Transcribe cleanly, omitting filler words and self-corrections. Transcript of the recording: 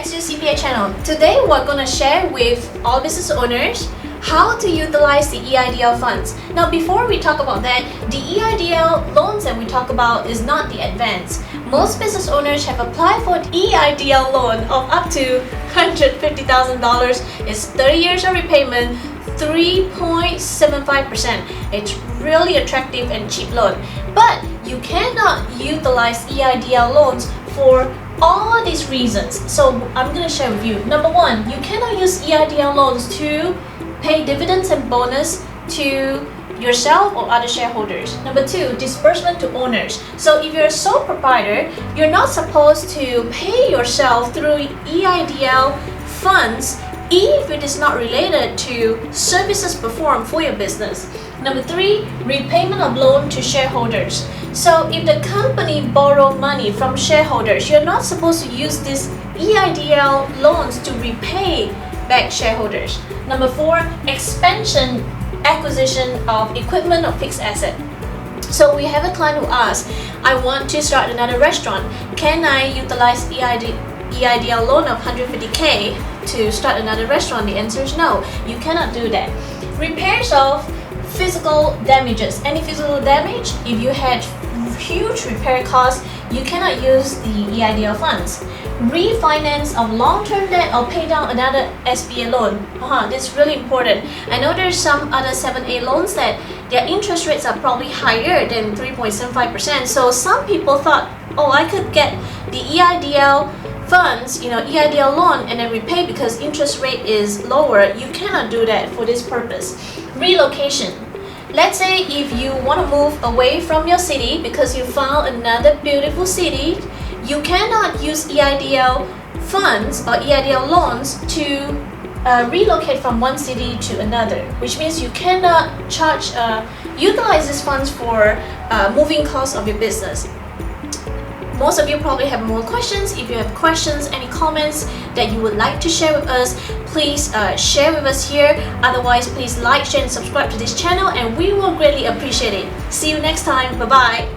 back to CPA channel. Today we're going to share with all business owners how to utilize the EIDL funds. Now before we talk about that, the EIDL loans that we talk about is not the advance. Most business owners have applied for EIDL loan of up to $150,000. It's 30 years of repayment, 3.75%. It's really attractive and cheap loan. But you cannot utilize EIDL loans for all these reasons. So I'm going to share with you. Number one, you cannot use EIDL loans to pay dividends and bonus to yourself or other shareholders. Number two, disbursement to owners. So if you're a sole proprietor, you're not supposed to pay yourself through EIDL funds if it is not related to services performed for your business. Number three, repayment of loan to shareholders. So if the company borrow money from shareholders, you're not supposed to use these EIDL loans to repay back shareholders. Number four, expansion, acquisition of equipment or fixed asset. So we have a client who asks, I want to start another restaurant. Can I utilize EIDL loan of 150K to start another restaurant? The answer is no. You cannot do that. Repairs of physical damages. Any physical damage, if you had huge repair costs, you cannot use the EIDL funds. Refinance of long-term debt or pay down another SBA loan. This is really important. I know there's some other 7A loans that their interest rates are probably higher than 3.75%. So some people thought, oh, I could get the EIDL funds, EIDL loan and then repay because interest rate is lower. You cannot do that for this purpose. Relocation. Let's say if you want to move away from your city because you found another beautiful city, you cannot use EIDL funds or EIDL loans to relocate from one city to another, which means you cannot utilize these funds for moving costs of your business. Most of you probably have more questions. If you have questions, any comments that you would like to share with us, please share with us here. Otherwise, please like, share, and subscribe to this channel, and we will greatly appreciate it. See you next time. Bye-bye.